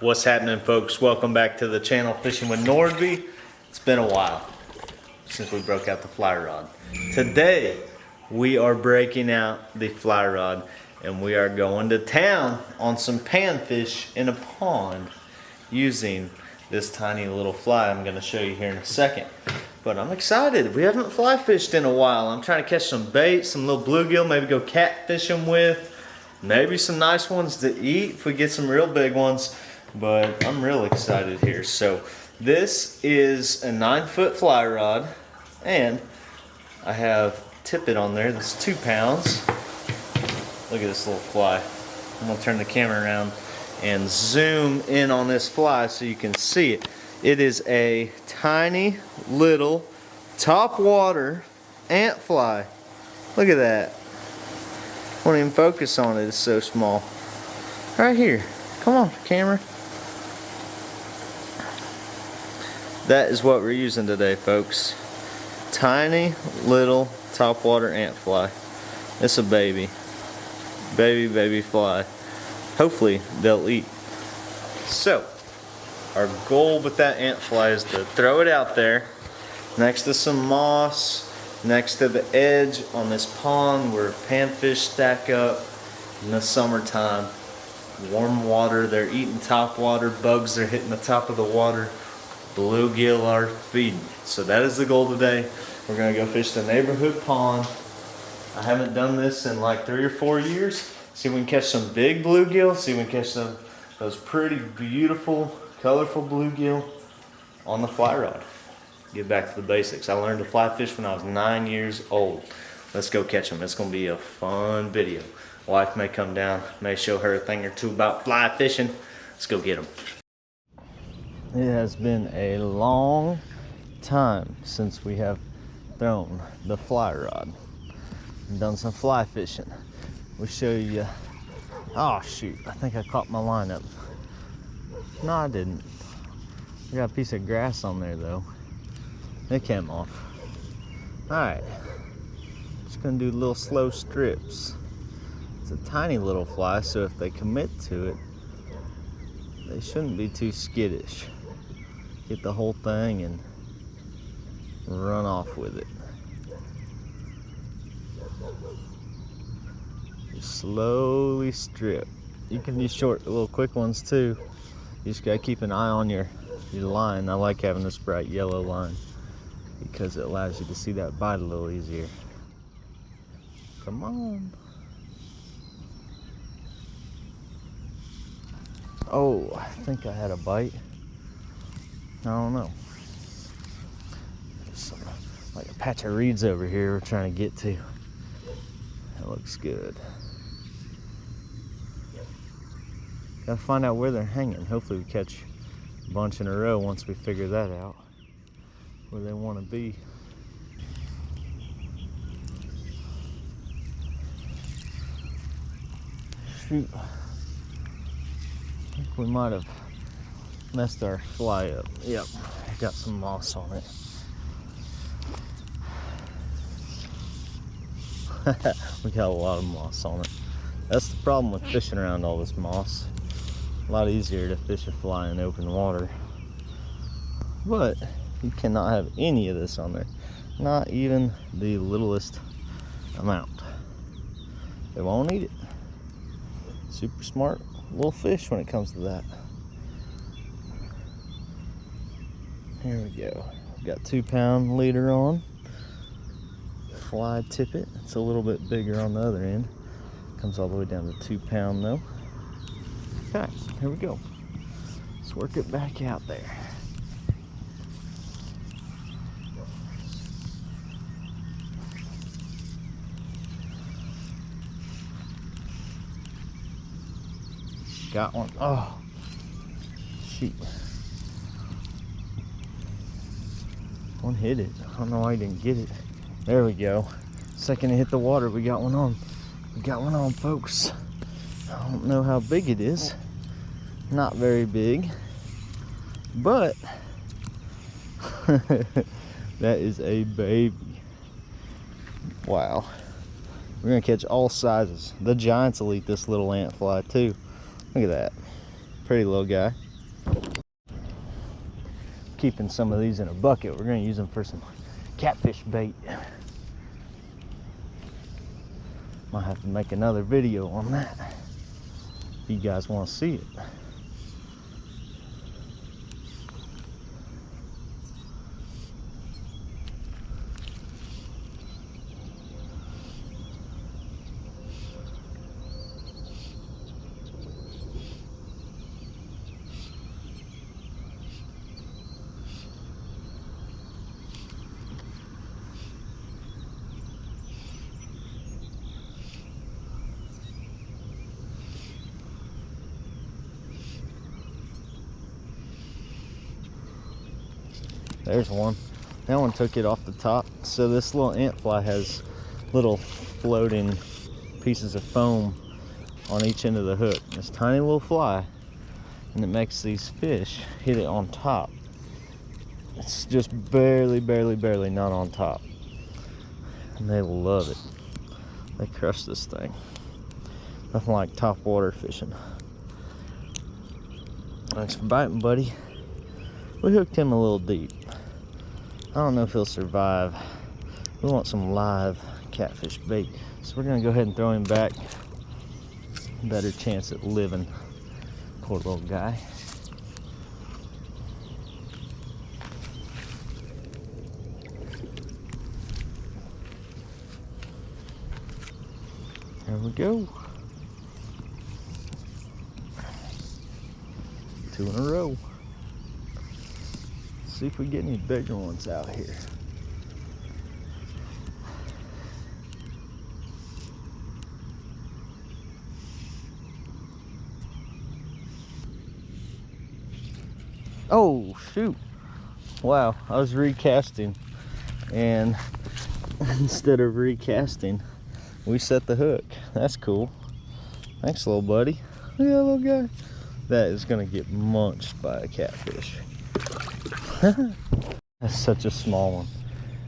What's happening, folks? Welcome back to the channel, Fishing with Nordbye. It's been a while since we broke out the fly rod. Today we are breaking out the fly rod and we are going to town on some panfish in a pond using this tiny little fly I'm going to show you here in a second. But I'm excited. We haven't fly fished in a while. I'm trying to catch some bait, some little bluegill, maybe go catfishing with. Maybe some nice ones to eat if we get some real big ones. But I'm real excited here. So this is a 9-foot fly rod, and I have tippet on there that's 2 pounds. Look at this little fly. I'm gonna turn the camera around and zoom in on this fly so you can see it. It is a tiny little top water ant fly. Look at that. Won't even focus on it, it's so small. Right here. Come on, camera. That is what we're using today, folks. Tiny little topwater ant fly. It's a baby. Baby fly. Hopefully they'll eat. So, our goal with that ant fly is to throw it out there next to some moss, next to the edge on this pond where panfish stack up in the summertime. Warm water, they're eating top water, bugs are hitting the top of the water, bluegill are feeding. So that is the goal today. We're gonna go fish the neighborhood pond. I haven't done this in like 3 or 4 years. See if we can catch some big bluegill, see if we can catch those pretty beautiful, colorful bluegill on the fly rod. Get back to the basics. I learned to fly fish when I was 9 years old. Let's go catch them. It's gonna be a fun video. Wife may come down, may show her a thing or two about fly fishing. Let's go get them. It has been a long time since we have thrown the fly rod and done some fly fishing. We'll show you. Oh shoot, I think I caught my line up. No, I didn't. I got a piece of grass on there though. It came off. Alright, just gonna do little slow strips. It's a tiny little fly, so if they commit to it, they shouldn't be too skittish. Get the whole thing and run off with it. Just slowly strip. You can use short, little quick ones too. You just gotta keep an eye on your line. I like having this bright yellow line because it allows you to see that bite a little easier. Come on. Oh, I think I had a bite. I don't know. There's like a patch of reeds over here we're trying to get to. That looks good. Gotta find out where they're hanging. Hopefully we catch a bunch in a row once we figure that out, where they want to be. Shoot. I think we might have messed our fly up. Yep, got some moss on it. We got a lot of moss on it. That's the problem with fishing around all this moss. A lot easier to fish a fly in open water. But you cannot have any of this on there. Not even the littlest amount. They won't eat it. Super smart little fish when it comes to that. Here we go. We've got 2 pound leader on. Fly tippet. It's a little bit bigger on the other end. Comes all the way down to 2 pound though. Okay, here we go. Let's work it back out there. Got one. Oh, shoot. One hit it. I don't know why he didn't get it. There we go. Second it hit the water, we got one on. We got one on, folks. I don't know how big it is. Not very big. But that is a baby. Wow. We're gonna catch all sizes. The giants will eat this little ant fly too. Look at that. Pretty little guy. keeping some of these in a bucket. We're gonna use them for some catfish bait. Might have to make another video on that if you guys want to see it. There's one. That one took it off the top. So this little ant fly has little floating pieces of foam on each end of the hook. This tiny little fly, and it makes these fish hit it on top. It's just barely not on top. And they love it. They crush this thing. Nothing like top water fishing. Thanks for biting, buddy. We hooked him a little deep. I don't know if he'll survive. We want some live catfish bait. So we're gonna go ahead and throw him back. Better chance at living. Poor little guy. There we go. 2 in a row. See if we get any bigger ones out here. Oh shoot, wow, I was recasting, and instead of recasting we set the hook. That's cool. Thanks, little buddy. Look at that little guy. That is gonna get munched by a catfish. That's such a small one.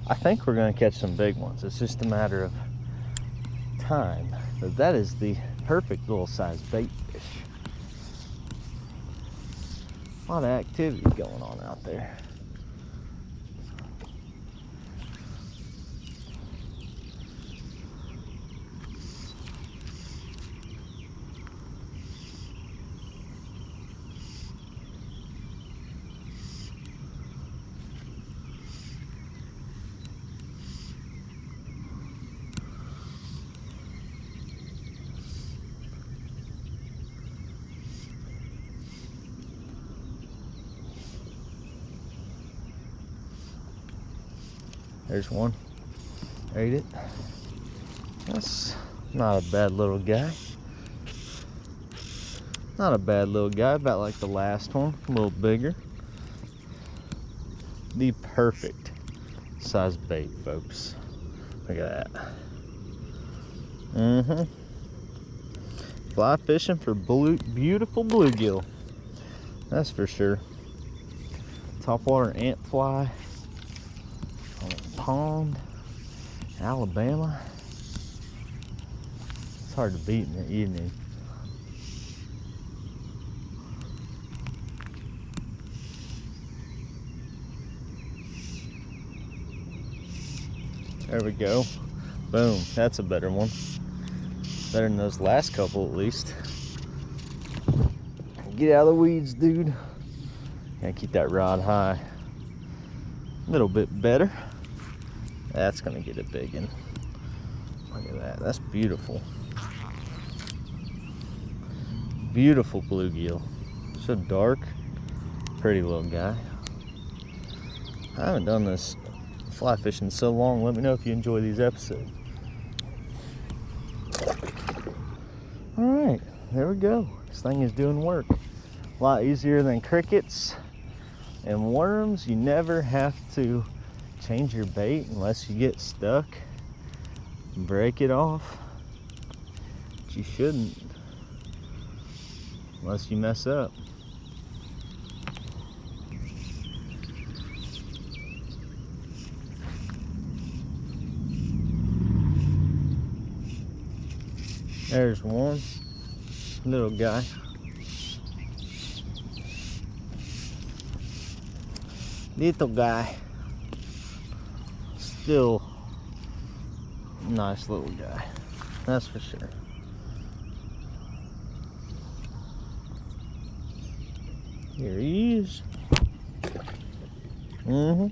I think we're gonna catch some big ones. It's just a matter of time. But that is the perfect little size bait fish. A lot of activity going on out there. There's one. Ate it. That's not a bad little guy. Not a bad little guy, about like the last one, a little bigger. The perfect size bait, folks. Look at that. Fly fishing for beautiful bluegill. That's for sure. Topwater ant fly. Pond, Alabama. It's hard to beat in the evening. There we go. Boom. That's a better one. Better than those last couple, at least. Get out of the weeds, dude. Gotta keep that rod high. A little bit better. That's gonna get a big one. Look at that. That's beautiful. Beautiful bluegill. So dark. Pretty little guy. I haven't done this fly fishing so long. Let me know if you enjoy these episodes. Alright, there we go. This thing is doing work. A lot easier than crickets and worms. You never have to change your bait unless you get stuck. Break it off. But you shouldn't, unless you mess up. There's one little guy. Little guy. Still nice little guy. That's for sure. Here he is. Mm-hmm.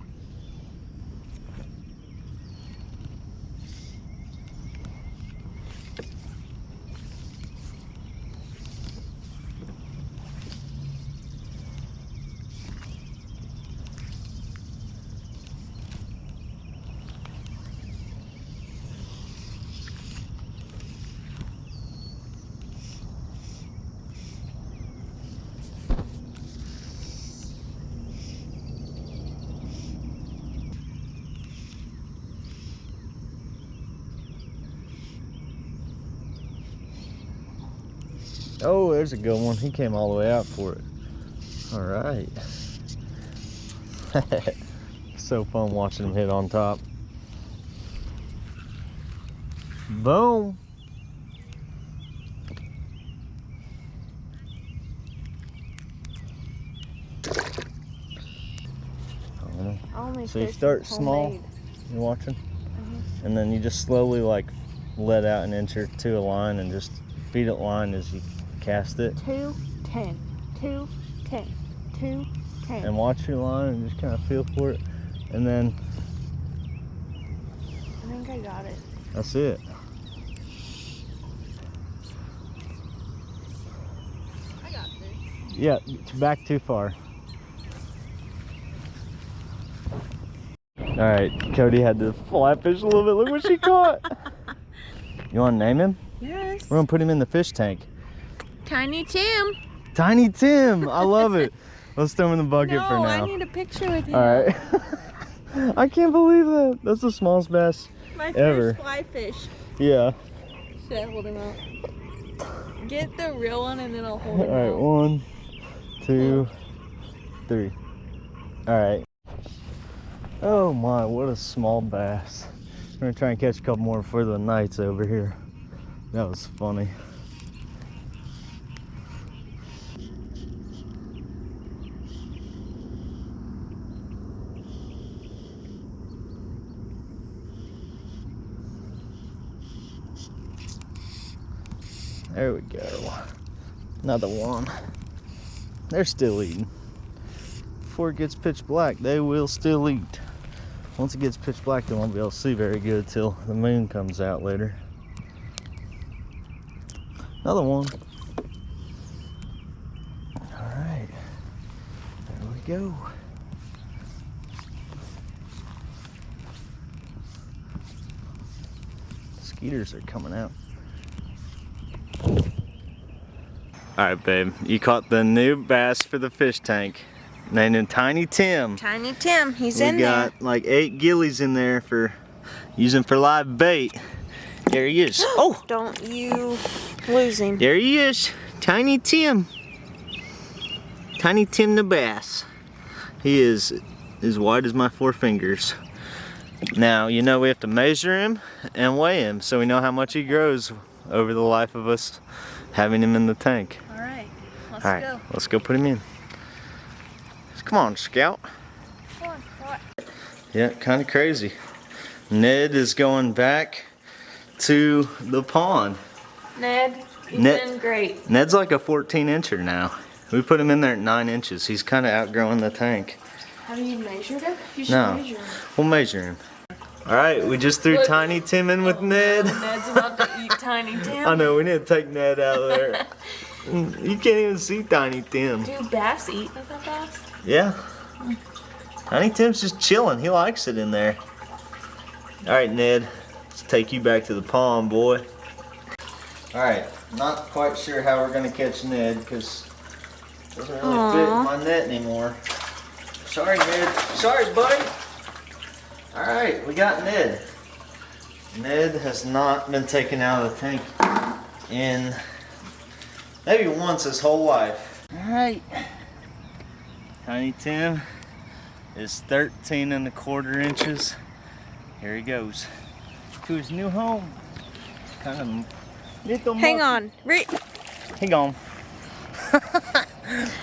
Oh, there's a good one. He came all the way out for it. All right. So fun watching him hit on top. Boom. So you start small, you're watching, and then you just slowly like let out an inch or two of line and just feed it line as you cast it. 2, 10, 2, 10, 2, 10. And watch your line and just kind of feel for it. And then I think I got it. That's it. I got this. Yeah, back too far. Alright, Cody had to fly fish a little bit. Look what she caught. You want to name him? Yes. We're going to put him in the fish tank. Tiny Tim. Tiny Tim. I love it. Let's throw him in the bucket for now. I need a picture with him. Alright. I can't believe that. That's the smallest bass ever. My first fly fish. Yeah. Should I hold him out? Get the real one and then I'll hold him out. Alright, 1, 2, 3. Alright. Oh my, what a small bass. We're gonna try and catch a couple more before the night's over here. That was funny. There we go. Another one. They're still eating. Before it gets pitch black, they will still eat. Once it gets pitch black, they won't be able to see very good till the moon comes out later. Another one. All right, there we go. Skeeters are coming out. All right, babe, you caught the new bass for the fish tank. Named him Tiny Tim. Tiny Tim, he's in there. We got like 8 gillies in there for using for live bait. There he is. Oh! Don't you lose him. There he is. Tiny Tim. Tiny Tim the bass. He is as wide as my 4 fingers. Now, you know we have to measure him and weigh him so we know how much he grows over the life of us having him in the tank. All right, let's All right, go. let's go put him in. Come on, Scout. Come on, what? Yeah, kind of crazy. Ned is going back to the pond. Ned, you've been great. Ned's like a 14-incher now. We put him in there at 9 inches. He's kind of outgrowing the tank. Have you measured him? You should No, measure him. we'll measure him. All right, we just threw Tiny Tim in with Ned. Ned's about to eat Tiny Tim. I know, we need to take Ned out of there. You can't even see Tiny Tim. Do bass eat that fast? Yeah. Tiny Tim's just chilling. He likes it in there. All right, Ned. Let's take you back to the pond, boy. All right. Not quite sure how we're going to catch Ned because it doesn't really fit in my net anymore. Sorry, Ned. Sorry, buddy. All right. We got Ned. Ned has not been taken out of the tank in maybe once his whole life. All right. Tiny Tim is 13¼ inches. Here he goes to his new home. Kind of little Hang on. Hang on.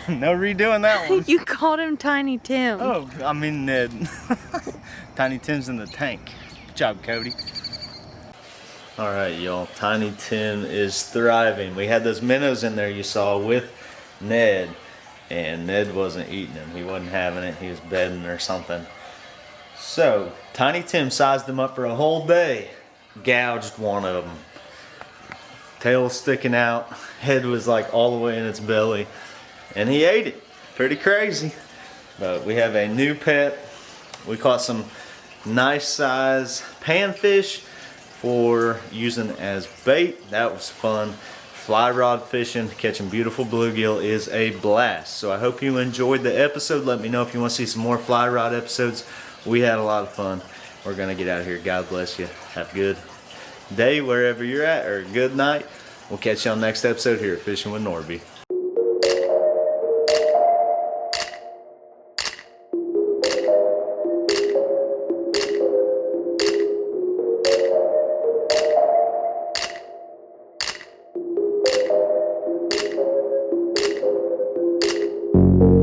No redoing that one. You called him Tiny Tim. Oh, I mean Ned. Tiny Tim's in the tank. Good job, Cody. All right, y'all. Tiny Tim is thriving. We had those minnows in there you saw with Ned, and Ned wasn't eating them. He wasn't having it. He was bedding or something. So Tiny Tim sized them up for a whole day. Gouged one of them. Tail sticking out. Head was like all the way in its belly. And he ate it. Pretty crazy. But we have a new pet. We caught some nice size panfish for using as bait. That was fun. Fly rod fishing, catching beautiful bluegill is a blast. So I hope you enjoyed the episode. Let me know if you want to see some more fly rod episodes. We had a lot of fun. We're going to get out of here. God bless you. Have a good day wherever you're at, or good night. We'll catch you on the next episode here at Fishing with Nordbye. You